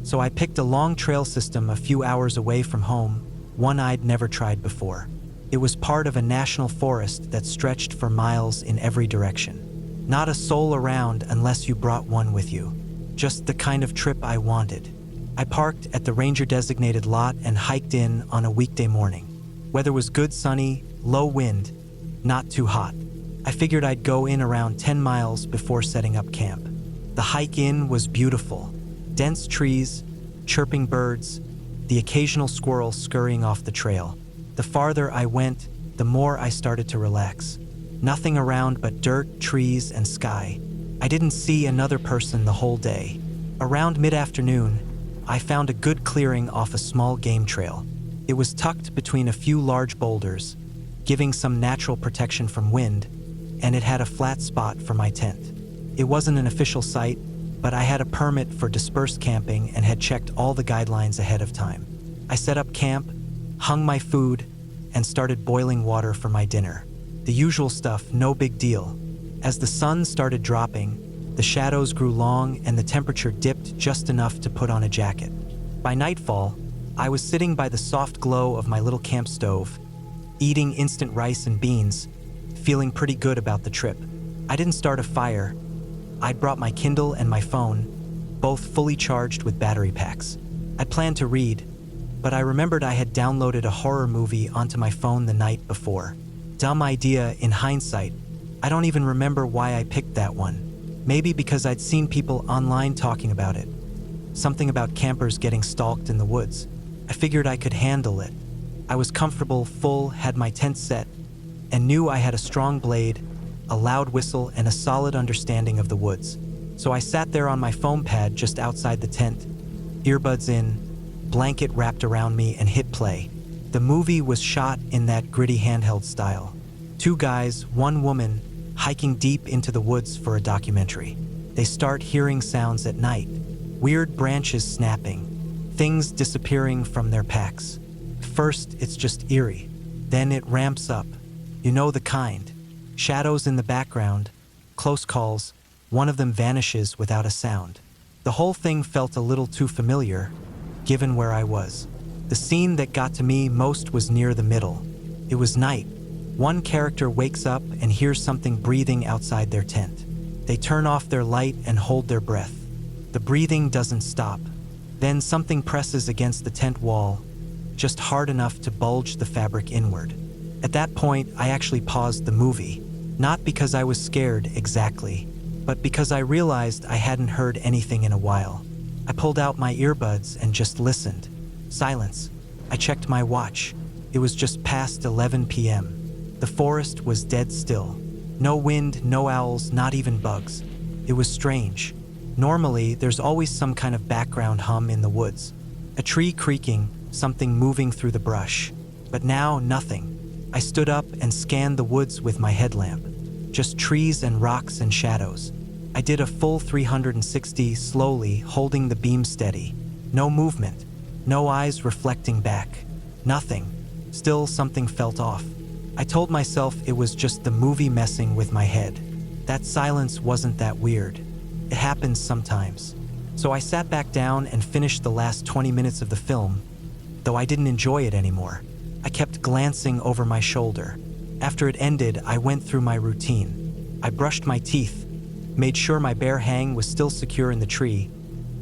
So I picked a long trail system a few hours away from home, one I'd never tried before. It was part of a national forest that stretched for miles in every direction. Not a soul around unless you brought one with you. Just the kind of trip I wanted. I parked at the ranger-designated lot and hiked in on a weekday morning. Weather was good, sunny, low wind, not too hot. I figured I'd go in around 10 miles before setting up camp. The hike in was beautiful. Dense trees, chirping birds, the occasional squirrel scurrying off the trail. The farther I went, the more I started to relax. Nothing around but dirt, trees, and sky. I didn't see another person the whole day. Around mid-afternoon, I found a good clearing off a small game trail. It was tucked between a few large boulders, giving some natural protection from wind, and it had a flat spot for my tent. It wasn't an official site, but I had a permit for dispersed camping and had checked all the guidelines ahead of time. I set up camp, hung my food, and started boiling water for my dinner. The usual stuff, no big deal. As the sun started dropping, the shadows grew long and the temperature dipped just enough to put on a jacket. By nightfall, I was sitting by the soft glow of my little camp stove, eating instant rice and beans, feeling pretty good about the trip. I didn't start a fire. I'd brought my Kindle and my phone, both fully charged with battery packs. I planned to read, but I remembered I had downloaded a horror movie onto my phone the night before. Dumb idea in hindsight. I don't even remember why I picked that one. Maybe because I'd seen people online talking about it. Something about campers getting stalked in the woods. I figured I could handle it. I was comfortable, full, had my tent set, and knew I had a strong blade, a loud whistle, and a solid understanding of the woods. So I sat there on my foam pad just outside the tent, earbuds in, blanket wrapped around me, and hit play. The movie was shot in that gritty handheld style. 2 guys, 1 woman, hiking deep into the woods for a documentary. They start hearing sounds at night, weird branches snapping, things disappearing from their packs. First, it's just eerie. Then it ramps up. You know the kind. Shadows in the background, close calls, one of them vanishes without a sound. The whole thing felt a little too familiar, given where I was. The scene that got to me most was near the middle. It was night. One character wakes up and hears something breathing outside their tent. They turn off their light and hold their breath. The breathing doesn't stop. Then something presses against the tent wall, just hard enough to bulge the fabric inward. At that point, I actually paused the movie, not because I was scared exactly, but because I realized I hadn't heard anything in a while. I pulled out my earbuds and just listened. Silence. I checked my watch. It was just past 11 p.m. The forest was dead still. No wind, no owls, not even bugs. It was strange. Normally, there's always some kind of background hum in the woods. A tree creaking, something moving through the brush. But now, nothing. I stood up and scanned the woods with my headlamp. Just trees and rocks and shadows. I did a full 360 slowly, holding the beam steady. No movement. No eyes reflecting back. Nothing. Still, something felt off. I told myself it was just the movie messing with my head. That silence wasn't that weird. It happens sometimes. So I sat back down and finished the last 20 minutes of the film, though I didn't enjoy it anymore. I kept glancing over my shoulder. After it ended, I went through my routine. I brushed my teeth, made sure my bare hang was still secure in the tree,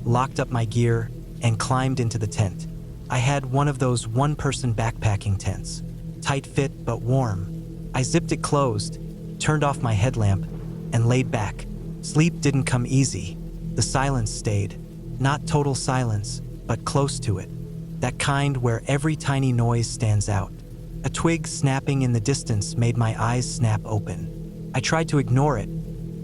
locked up my gear, and climbed into the tent. I had one of those one-person backpacking tents. Tight fit but warm. I zipped it closed, turned off my headlamp, and laid back. Sleep didn't come easy. The silence stayed. Not total silence, but close to it. That kind where every tiny noise stands out. A twig snapping in the distance made my eyes snap open. I tried to ignore it,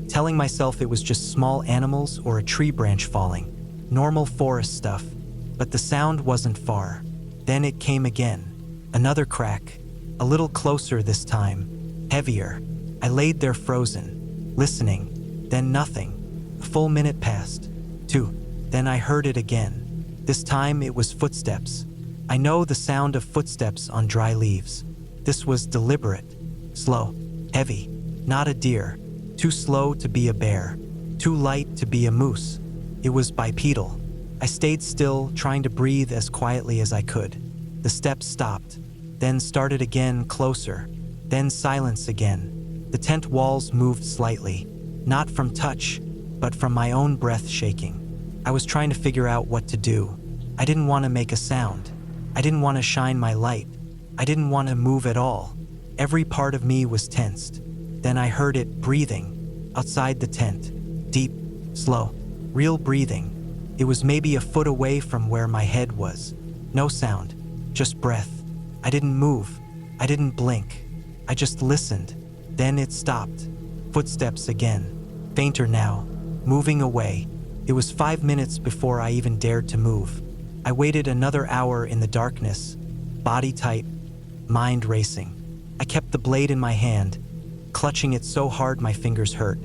telling myself it was just small animals or a tree branch falling. Normal forest stuff. But the sound wasn't far. Then it came again. Another crack. A little closer this time. Heavier. I laid there frozen, listening. Then nothing. A full minute passed. 2. Then I heard it again. This time it was footsteps. I know the sound of footsteps on dry leaves. This was deliberate. Slow. Heavy. Not a deer. Too slow to be a bear. Too light to be a moose. It was bipedal. I stayed still, trying to breathe as quietly as I could. The steps stopped, then started again, closer, then silence again. The tent walls moved slightly, not from touch, but from my own breath shaking. I was trying to figure out what to do. I didn't want to make a sound. I didn't want to shine my light. I didn't want to move at all. Every part of me was tensed. Then I heard it breathing, outside the tent. Deep, slow, real breathing. It was maybe a foot away from where my head was. No sound, just breath. I didn't move. I didn't blink. I just listened. Then it stopped. Footsteps again. Fainter now, moving away. It was 5 minutes before I even dared to move. I waited another hour in the darkness, body tight, mind racing. I kept the blade in my hand, clutching it so hard my fingers hurt.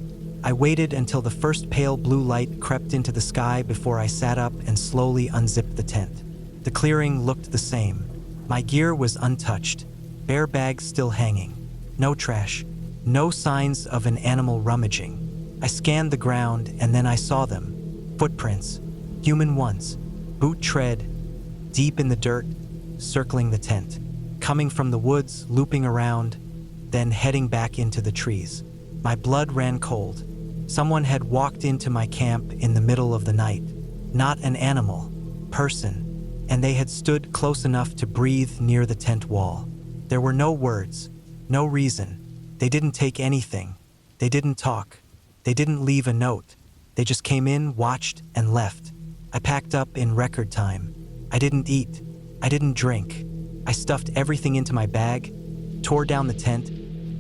I waited until the first pale blue light crept into the sky before I sat up and slowly unzipped the tent. The clearing looked the same. My gear was untouched, bare bags still hanging. No trash, no signs of an animal rummaging. I scanned the ground and then I saw them. Footprints, human ones, boot tread, deep in the dirt, circling the tent, coming from the woods, looping around, then heading back into the trees. My blood ran cold. Someone had walked into my camp in the middle of the night. Not an animal, person, and they had stood close enough to breathe near the tent wall. There were no words, no reason. They didn't take anything. They didn't talk. They didn't leave a note. They just came in, watched, and left. I packed up in record time. I didn't eat. I didn't drink. I stuffed everything into my bag, tore down the tent,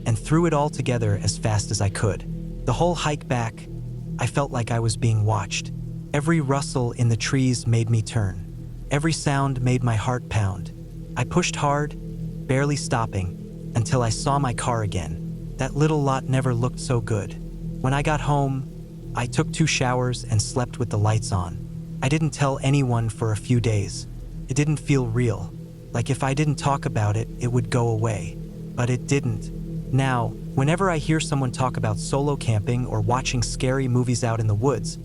and threw it all together as fast as I could. The whole hike back, I felt like I was being watched. Every rustle in the trees made me turn. Every sound made my heart pound. I pushed hard, barely stopping, until I saw my car again. That little lot never looked so good. When I got home, I took 2 showers and slept with the lights on. I didn't tell anyone for a few days. It didn't feel real. Like if I didn't talk about it, it would go away. But it didn't. Now, whenever I hear someone talk about solo camping or watching scary movies out in the woods,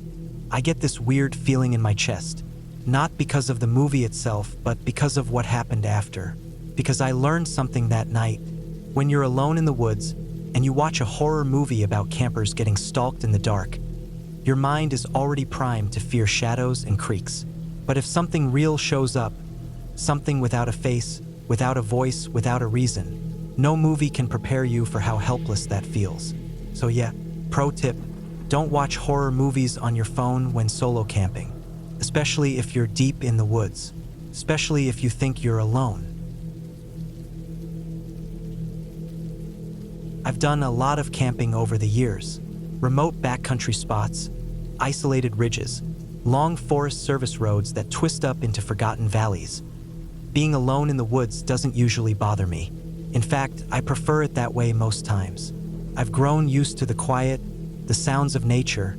I get this weird feeling in my chest. Not because of the movie itself, but because of what happened after. Because I learned something that night. When you're alone in the woods and you watch a horror movie about campers getting stalked in the dark, your mind is already primed to fear shadows and creaks. But if something real shows up, something without a face, without a voice, without a reason, no movie can prepare you for how helpless that feels. So yeah, pro tip, don't watch horror movies on your phone when solo camping, especially if you're deep in the woods, especially if you think you're alone. I've done a lot of camping over the years. Remote backcountry spots, isolated ridges, long Forest Service roads that twist up into forgotten valleys. Being alone in the woods doesn't usually bother me. In fact, I prefer it that way most times. I've grown used to the quiet, the sounds of nature,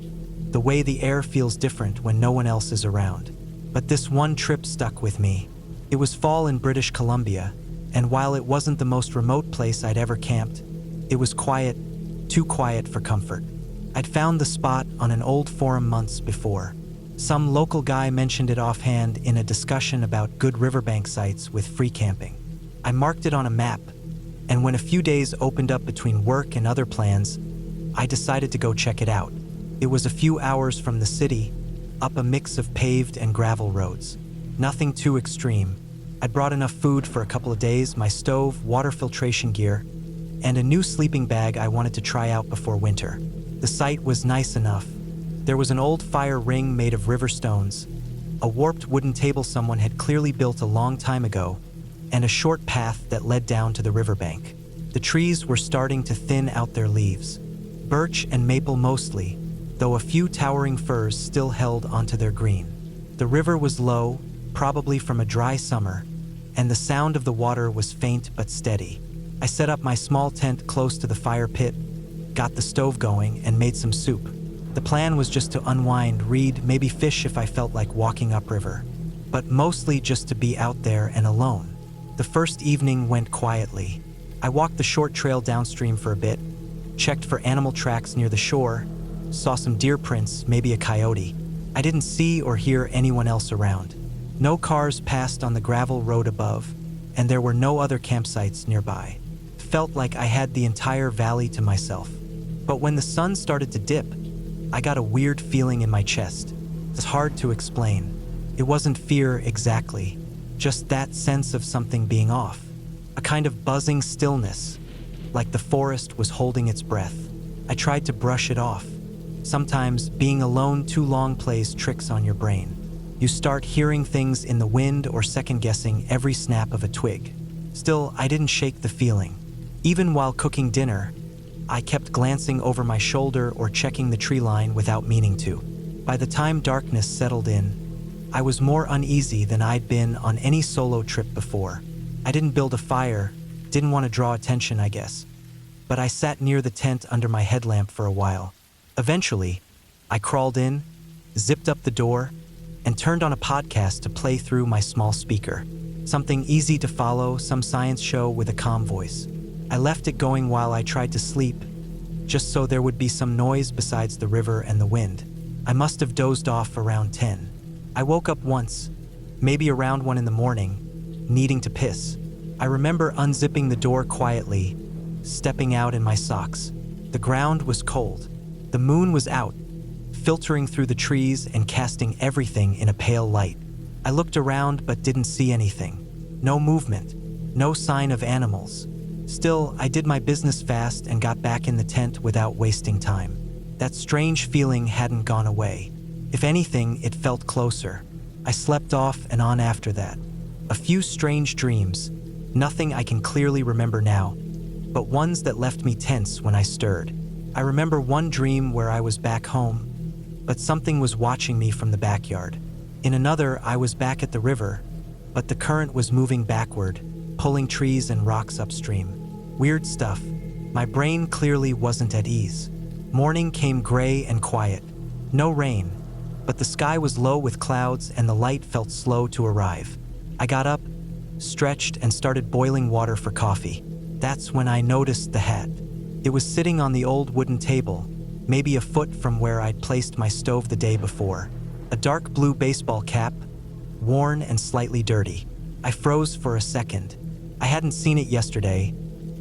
the way the air feels different when no one else is around. But this one trip stuck with me. It was fall in British Columbia, and while it wasn't the most remote place I'd ever camped, it was quiet, too quiet for comfort. I'd found the spot on an old forum months before. Some local guy mentioned it offhand in a discussion about good riverbank sites with free camping. I marked it on a map, and when a few days opened up between work and other plans, I decided to go check it out. It was a few hours from the city, up a mix of paved and gravel roads. Nothing too extreme. I'd brought enough food for a couple of days, my stove, water filtration gear, and a new sleeping bag I wanted to try out before winter. The site was nice enough. There was an old fire ring made of river stones, a warped wooden table someone had clearly built a long time ago, and a short path that led down to the riverbank. The trees were starting to thin out their leaves. Birch and maple mostly, though a few towering firs still held onto their green. The river was low, probably from a dry summer, and the sound of the water was faint but steady. I set up my small tent close to the fire pit, got the stove going, and made some soup. The plan was just to unwind, read, maybe fish if I felt like walking upriver, but mostly just to be out there and alone. The first evening went quietly. I walked the short trail downstream for a bit, checked for animal tracks near the shore, saw some deer prints, maybe a coyote. I didn't see or hear anyone else around. No cars passed on the gravel road above, and there were no other campsites nearby. Felt like I had the entire valley to myself. But when the sun started to dip, I got a weird feeling in my chest. It's hard to explain. It wasn't fear exactly, just that sense of something being off. A kind of buzzing stillness, like the forest was holding its breath. I tried to brush it off. Sometimes being alone too long plays tricks on your brain. You start hearing things in the wind or second-guessing every snap of a twig. Still, I didn't shake the feeling. Even while cooking dinner, I kept glancing over my shoulder or checking the tree line without meaning to. By the time darkness settled in, I was more uneasy than I'd been on any solo trip before. I didn't build a fire, didn't want to draw attention, I guess. but I sat near the tent under my headlamp for a while. Eventually, I crawled in, zipped up the door, and turned on a podcast to play through my small speaker. Something easy to follow, some science show with a calm voice. I left it going while I tried to sleep, just so there would be some noise besides the river and the wind. I must have dozed off around 10. I woke up once, maybe around 1 in the morning, needing to piss. I remember unzipping the door quietly, stepping out in my socks. The ground was cold. The moon was out, filtering through the trees and casting everything in a pale light. I looked around but didn't see anything. No movement, no sign of animals. Still, I did my business fast and got back in the tent without wasting time. That strange feeling hadn't gone away. If anything, it felt closer. I slept off and on after that. A few strange dreams, nothing I can clearly remember now, but ones that left me tense when I stirred. I remember one dream where I was back home, but something was watching me from the backyard. In another, I was back at the river, but the current was moving backward, pulling trees and rocks upstream. Weird stuff. My brain clearly wasn't at ease. Morning came gray and quiet. No rain, but the sky was low with clouds and the light felt slow to arrive. I got up, stretched, and started boiling water for coffee. That's when I noticed the hat. It was sitting on the old wooden table, maybe a foot from where I'd placed my stove the day before. A dark blue baseball cap, worn and slightly dirty. I froze for a second. I hadn't seen it yesterday,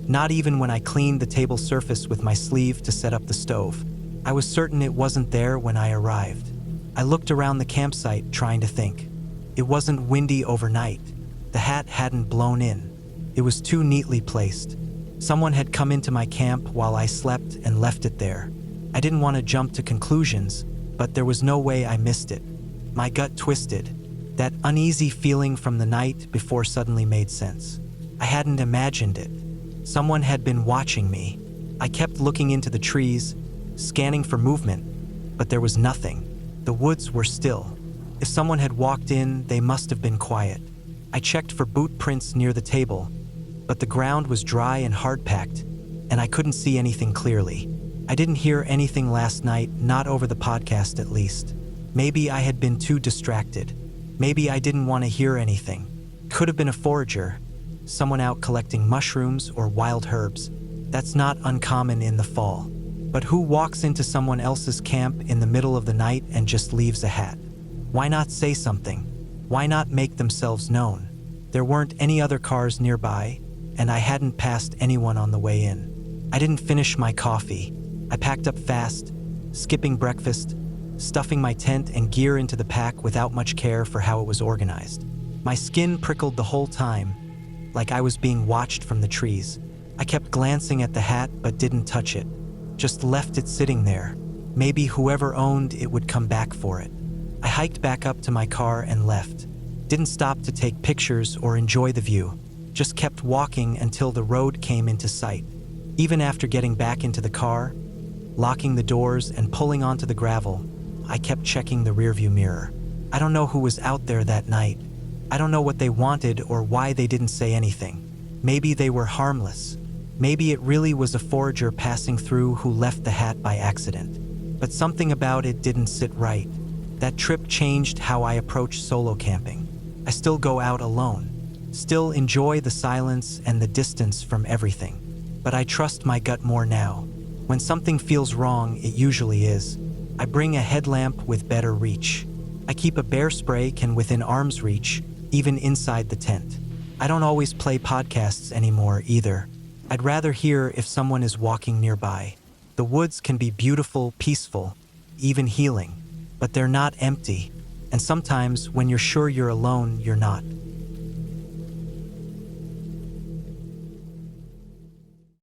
not even when I cleaned the table surface with my sleeve to set up the stove. I was certain it wasn't there when I arrived. I looked around the campsite trying to think. It wasn't windy overnight. The hat hadn't blown in. It was too neatly placed. Someone had come into my camp while I slept and left it there. I didn't want to jump to conclusions, but there was no way I missed it. My gut twisted. That uneasy feeling from the night before suddenly made sense. I hadn't imagined it. Someone had been watching me. I kept looking into the trees, scanning for movement, but there was nothing. The woods were still. If someone had walked in, they must have been quiet. I checked for boot prints near the table, but the ground was dry and hard-packed, and I couldn't see anything clearly. I didn't hear anything last night, not over the podcast at least. Maybe I had been too distracted. Maybe I didn't want to hear anything. Could have been a forager, someone out collecting mushrooms or wild herbs. That's not uncommon in the fall. But who walks into someone else's camp in the middle of the night and just leaves a hat? Why not say something? Why not make themselves known? There weren't any other cars nearby, and I hadn't passed anyone on the way in. I didn't finish my coffee. I packed up fast, skipping breakfast, stuffing my tent and gear into the pack without much care for how it was organized. My skin prickled the whole time, like I was being watched from the trees. I kept glancing at the hat but didn't touch it. Just left it sitting there. Maybe whoever owned it would come back for it. I hiked back up to my car and left. Didn't stop to take pictures or enjoy the view. Just kept walking until the road came into sight. Even after getting back into the car, locking the doors and pulling onto the gravel, I kept checking the rearview mirror. I don't know who was out there that night. I don't know what they wanted or why they didn't say anything. Maybe they were harmless. Maybe it really was a forager passing through who left the hat by accident. But something about it didn't sit right. That trip changed how I approach solo camping. I still go out alone, still enjoy the silence and the distance from everything. But I trust my gut more now. When something feels wrong, it usually is. I bring a headlamp with better reach. I keep a bear spray can within arm's reach, even inside the tent. I don't always play podcasts anymore either. I'd rather hear if someone is walking nearby. The woods can be beautiful, peaceful, even healing, but they're not empty. And sometimes when you're sure you're alone, you're not.